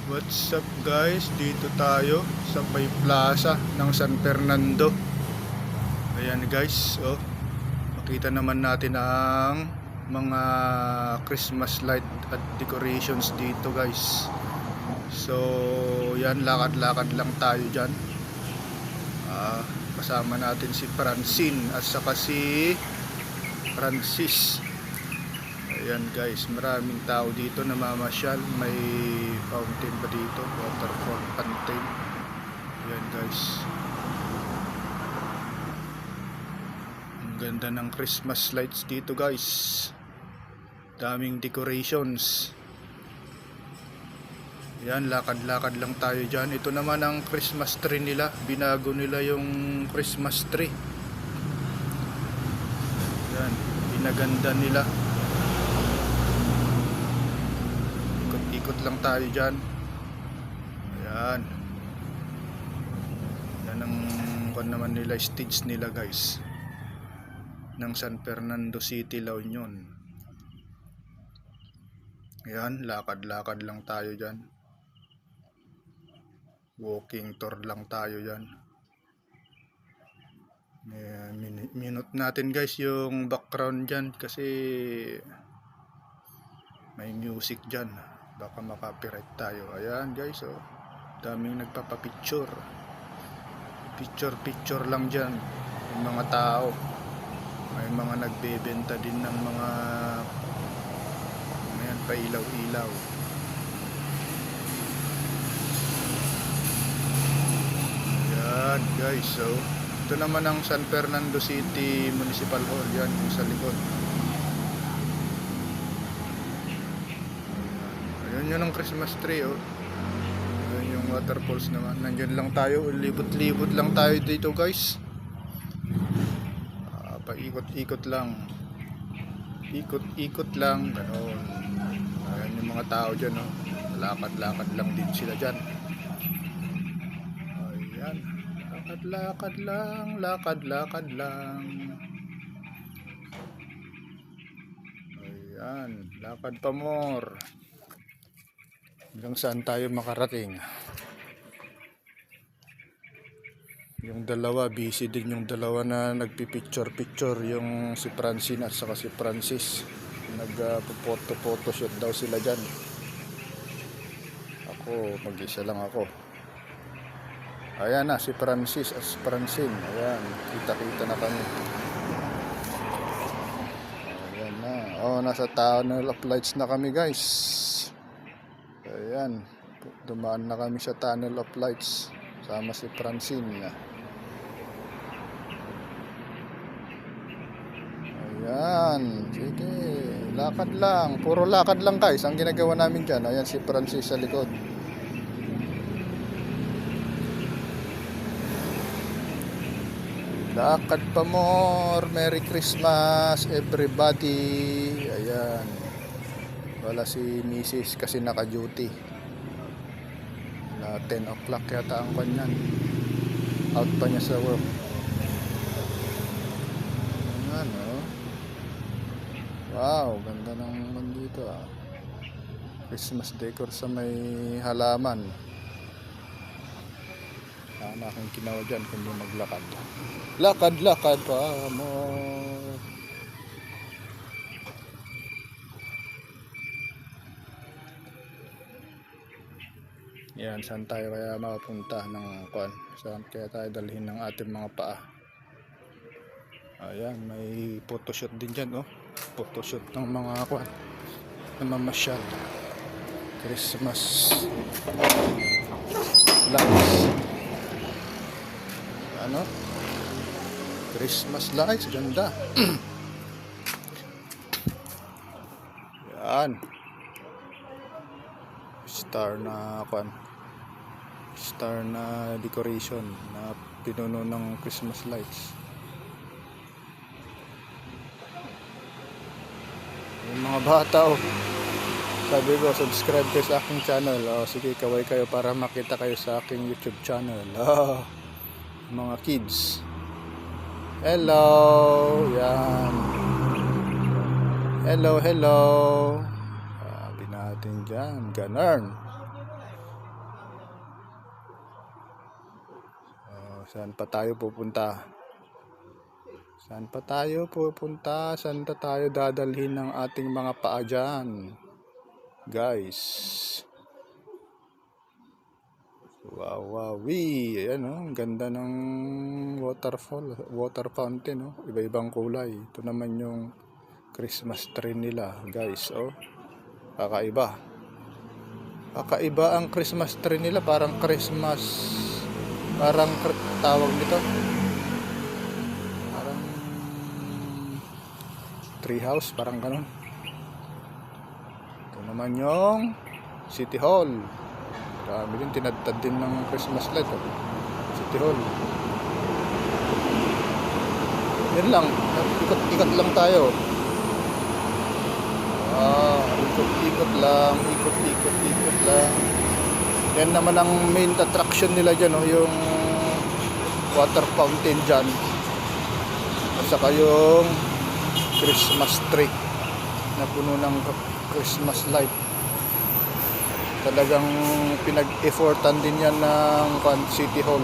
What's up guys? Dito tayo sa May Plaza ng San Fernando. Ayan guys, oh. Makita naman natin ang mga Christmas light at decorations dito guys. So, yan, lakad-lakad lang tayo dyan. Kasama natin si Francine at saka si Francis. Ayan guys, maraming tao dito namamasyal. May fountain pa dito, waterfall fountain. Ayan guys, ang ganda ng Christmas lights dito guys. Daming decorations. Ayan, lakad-lakad lang tayo dyan. Ito naman ang Christmas tree nila. Binago nila yung Christmas tree. Ayan, pinaganda nila. Ikot lang tayo dyan. Ayan. Yan ang naman nila, stage nila guys, ng San Fernando City, La Union. Ayan, lakad-lakad lang tayo dyan. Walking tour lang tayo dyan. Minute natin guys yung background dyan kasi may music dyan, baka makapiright tayo. Ayan guys, oh, daming nagpapapicture. Picture lang dyan yung mga tao. May mga nagbebenta din ng mga ayan, pailaw-ilaw. Ayan guys, so ito naman ang San Fernando City Municipal Hall, yan yung sa likod. Ayun yun ang Christmas tree, oh. Ayun yung waterfalls naman. Nandiyan lang tayo, libot-libot lang tayo dito guys. Paikot-ikot lang. Ikot-ikot lang, ganoon. Ayan yung mga tao dyan, oh. Lakad-lakad lang din sila dyan. Ayan, lakad-lakad lang, lakad-lakad lang. Ayan, lakad pa more. Hanggang saan tayo makarating? Yung dalawa, busy din yung dalawa na nagpipicture-picture, yung si Francine at saka si Francis. Nagpo-photoshoot daw sila dyan. Ako, mag-isa lang ako. Ayan na, si Francis at si Francine. Ayan, kita-kita na kami. Ayan na. Oh, nasa Tunnel of Lights na kami guys. Ayan, dumaan na kami sa Tunnel of Lights sama si Francine. Ayan, sige, lakad lang, puro lakad lang guys ang ginagawa namin dyan. Ayan si Francis sa likod. Lakad pa more. Merry Christmas everybody. Ayan, wala si Mrs. kasi naka-duty na 10 o'clock yata ang kanyan. Out pa niya sa work. Ayan, oh. Wow, ganda ng dito, ah. Christmas decor sa may halaman. Ang aking kinawa dyan kundi maglakad. Lakad-lakad pa more. Yan, saan tayo kaya makapunta ng kuan? Saan kaya tayo dalhin ng ating mga paa? Ayan, may photoshoot din dyan, oh. Photoshoot ng mga kuan na mamasyal. Christmas lights. Ano? Christmas lights, ganda. Yan. Star na kuan. Star na decoration na pinuno ng Christmas lights. Yung mga bata, oh, sabi ko subscribe kayo sa aking channel. Oh, sige, kaway kayo para makita kayo sa aking YouTube channel. Oh, mga kids, hello. Yan, hello. Sabi natin dyan, ganun. Saan pa tayo pupunta? Saan pa tayo pupunta? Saan pa tayo dadalhin ng ating mga paa dyan? Guys. Wow, wow, ayan oh, ang ganda ng waterfall, water fountain oh, iba-ibang kulay. Ito naman yung Christmas tree nila, guys, oh. Kakaiba. Kakaiba ang Christmas tree nila, parang Christmas, parang tawag nito. Parang tree house, parang ganun. Ito naman yung City Hall. Marami din, tinadtad din ng Christmas light oh. City Hall. Yan lang, ikot-ikot lang tayo. Ikot-ikot lang, ikot-ikot lang. Yan naman ang main attraction nila dyan oh, yung water fountain dyan. At saka yung Christmas tree na puno ng Christmas light. Talagang pinag-effortan din yan ng City Hall,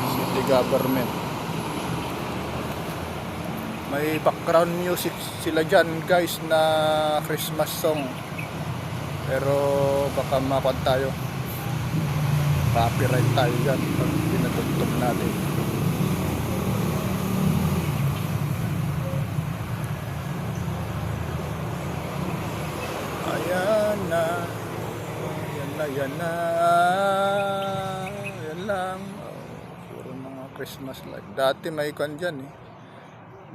city government. May background music sila dyan, guys, na Christmas song, pero baka makuha tayo, copyright tayo dyan pag pinatugtog natin. Ayan na, yan lang. Puro mga Christmas light. Dati may kwan dyan eh.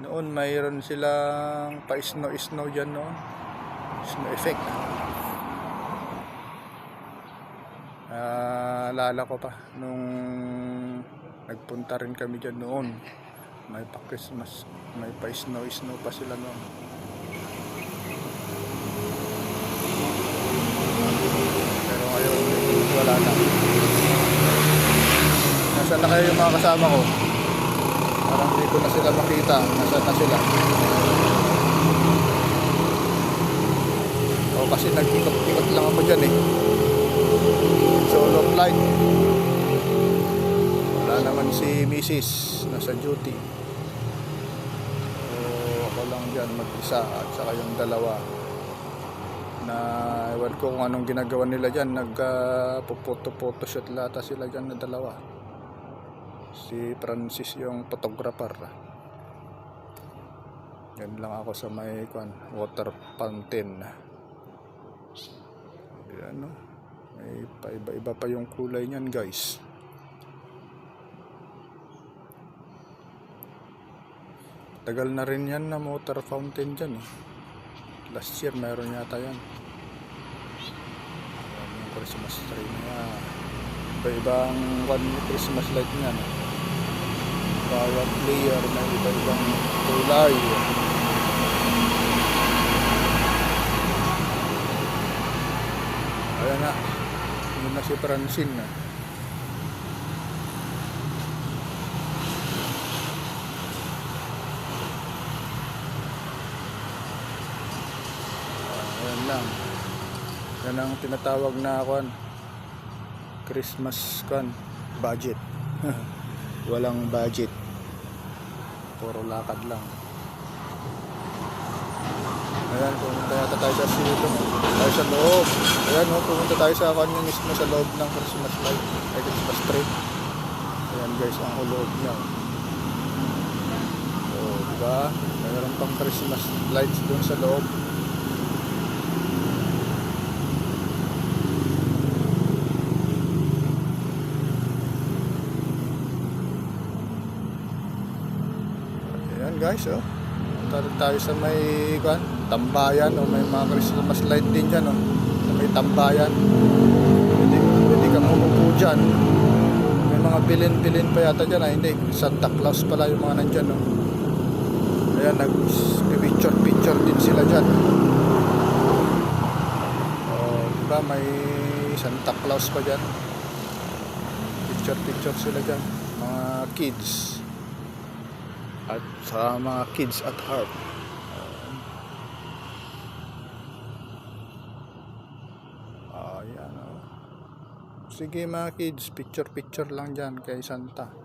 Noon mayroon silang pa-snow dyan noon. Snow effect. Alala ko pa nung nagpunta rin kami dyan noon. May pa-Christmas, may pa-snow pa sila noon. Wala na. Nasaan na kayo yung mga kasama ko? Parang hindi ko na sila makita. Nasaan na sila? O kasi nag-ikot-ikot lang ako dyan eh. Solo flight. Wala naman si Mrs. Nasa duty. So ako lang dyan mag-isa at saka yung dalawa. Na ewan ko kung anong ginagawa nila dyan, photoshoot lata sila dyan na dalawa. Si Francis yung photographer. Yan lang ako sa may water fountain. Yan, no? May paiba-iba pa yung kulay niyan, guys. Tagal na rin yan na water fountain dyan eh. Last year meron yata yan. Yung Christmas tree niya. Iba-ibang Christmas light niya. Bawat layer may iba-ibang kulay. Ayan na. Yun na si Francine na. Lang. Yan ang tinatawag na Christmas budget. Walang budget. Puro lakad lang. Ayan, pumunta yata tayo sa silo. Tayo sa loob. Ayan, pumunta tayo sa kanya mismo sa loob ng Christmas light. Ay, Christmas tree. Ayan guys, ang loob niya. So, diba? Mayroon pang Christmas lights doon sa loob. Guys, oh. Tayo sa may tambayan o may mga Christmas light din dyan oh. Sa may tambayan. Pwede kang umupo dyan. May mga bilin-bilin pa yata dyan. Hindi, Santa Claus pala yung mga nandyan oh. Ayan, nag-picture din sila dyan. Oh, diba may Santa Claus pa dyan. Picture sila dyan. Mga kids. At sa mga kids at heart. Ayan. Sige mga kids, picture-picture lang dyan kay Santa.